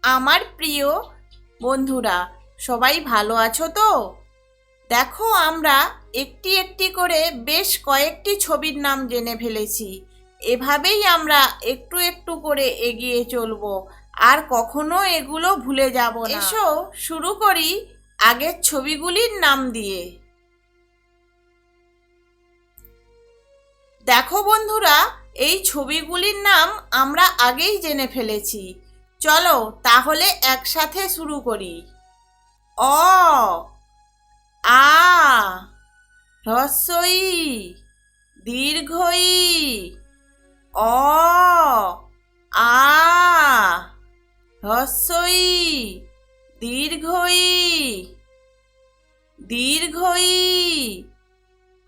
আমার প্রিয় বন্ধুরা, সবাই ভালো আছো তো? দেখো, আমরা একটি একটি করে বেশ কয়েকটি ছবির নাম জেনে ফেলেছি। এভাবেই আমরা একটু একটু করে এগিয়ে চলবো, আর কখনো এগুলো ভুলে যাব না। এসো শুরু করি আগের ছবিগুলির নাম দিয়ে। দেখো বন্ধুরা, এই ছবিগুলির নাম আমরা আগেই জেনে ফেলেছি। চলো তাহলে একসাথে শুরু করি। অ, আ, হ্রস্ব ই, দীর্ঘ ই, অ, আ, হ্রস্ব ই, দীর্ঘ ই, দীর্ঘ ই,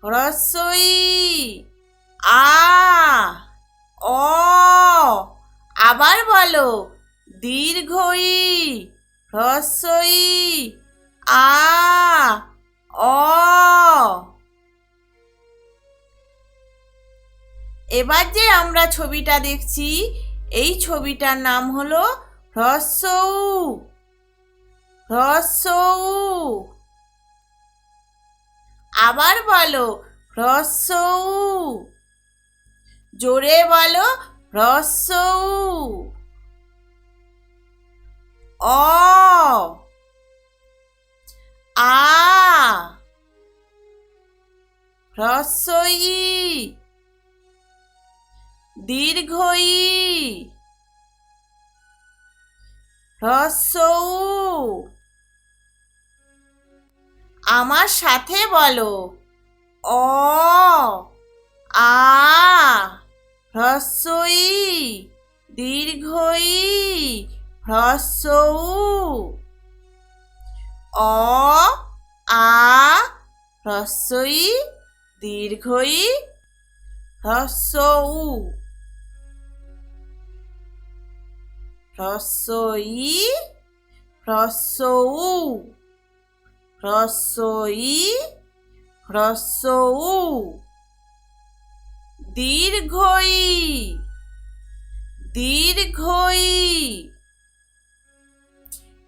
হ্রস্ব ই, আ, অ। আবার বলো, দীর্ঘ ই, হ্রস্ব ই, আ, অ। এবার যে আমরা ছবিটা দেখছি, এই ছবিটার নাম হলো হ্রস্ব উ, হ্রস্ব উ। আবার বলো, হ্রস্ব উ। জোরে বলো, হ্রস্ব উ। অ, আ, হ্রস্ব ই, দীর্ঘ ই, হ্রস্ব উ। আমার সাথে বলো, অ, আ, হ্রস্ব ই, দীর্ঘ ই, হ্রস্ব উ। অ, আ, হ্রস্ব ই, দীর্ঘ ই, হ্রস্ব উ। হ্রস্ব ই, হ্রস্ব উ, হ্রস্ব ই, হ্রস্ব উ, দীর্ঘ ই, দীর্ঘ ই।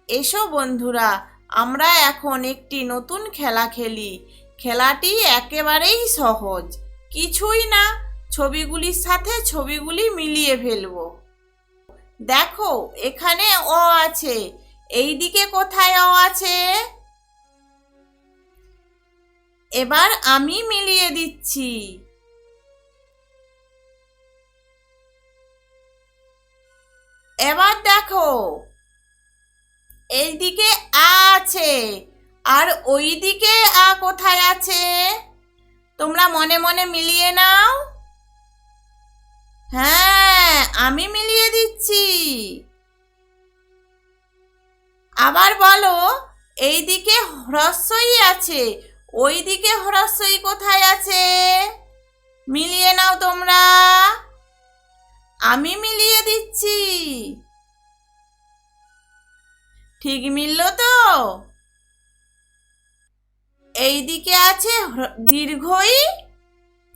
এসো বন্ধুরা, আমরা এখন একটি নতুন খেলা খেলি। খেলাটি একেবারেই সহজ, কিছুই না, ছবিগুলির সাথে ছবিগুলি মিলিয়ে ফেলবো। দেখো, এখানে অ আছে, এই দিকে কোথায় অ আছে? এবার আমি মিলিয়ে দিচ্ছি। এবার দেখো, এইদিকে আ আছে, আর ওই দিকে আ কোথায় আছে? তোমরা মনে মনে মিলিয়ে নাও। হ্যাঁ, আমি মিলিয়ে দিচ্ছি। আবার বলো, এইদিকে হ্রস্ব ই আছে, ওই দিকে হ্রস্ব ই কোথায় আছে? মিলিয়ে নাও তোমরা। আমি মিলিয়ে দিচ্ছি। ঠিক মিলল তো? এইদিকে আছে দীর্ঘ ই,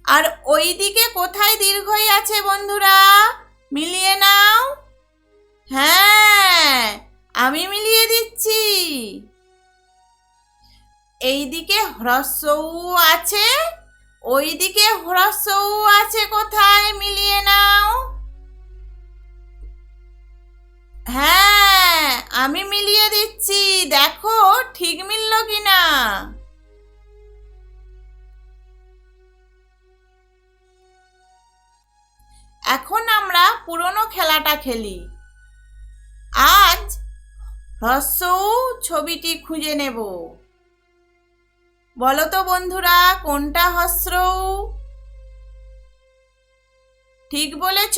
আর ওই দিকে কোথায় দীর্ঘ ই আছে বন্ধুরা? মিলিয়ে নাও। হ্যাঁ, আমি মিলিয়ে দিচ্ছি। এইদিকে হ্রস্ব উ আছে, ওই দিকে হ্রস্ব উ আছে কোথায়? মিলিয়ে নাও। হ্যাঁ, আমি মিলিয়ে দিচ্ছি, দেখো ঠিক মিলল কিনা। এখন আমরা পুরনো খেলাটা খেলি। আজ হ্রস্ব উ ছবিটি খুঁজে নেব। বলো তো বন্ধুরা, কোনটা হ্রস্ব উ? ঠিক বলেছ।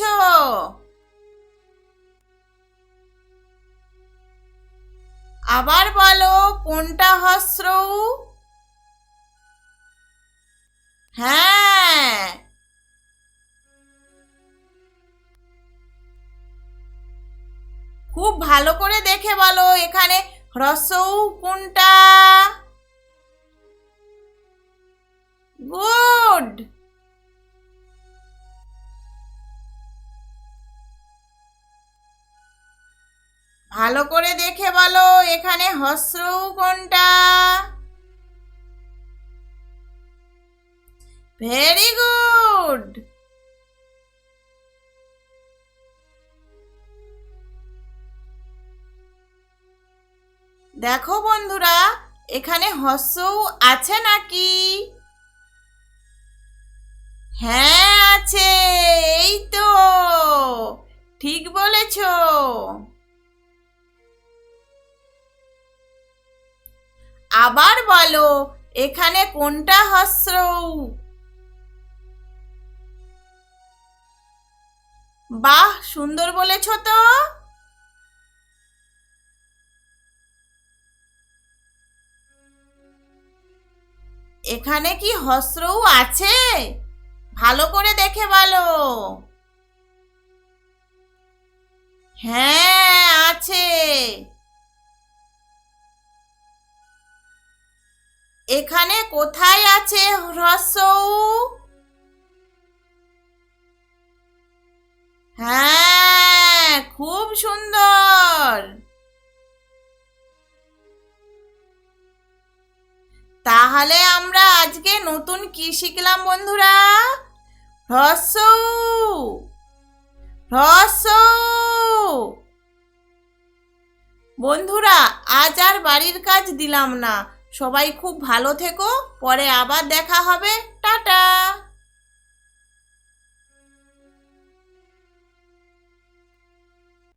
আবার বলো, কোনটা হ্রস্ব উ? হ্যাঁ, খুব ভালো করে দেখে বলো, এখানে হ্রস্ব উ কোনটা? গুড। ভালো করে দেখে বলো এখানে হস্র উ কোনটা? Very good. দেখো বন্ধুরা, এখানে হস্র উ আছে নাকি? হ্যাঁ আছে, এই তো ঠিক বলেছ। আবার বলো এখানে কোনটা হস্র উ? বাহ, সুন্দর বলেছ তো। এখানে কি হস্র উ আছে? ভালো করে দেখে বলো। হ্যাঁ আছে। এখানে কোথায় আছে হ্রস্ব উ? হ্যাঁ, খুব সুন্দর। তাহলে আমরা আজকে নতুন কি শিখলাম বন্ধুরা? হ্রস্ব উ, হ্রস্ব উ। বন্ধুরা, আজ আর বাড়ির কাজ দিলাম না। সবাই খুব ভালো থেকো, পরে আবার দেখা হবে। টাটা।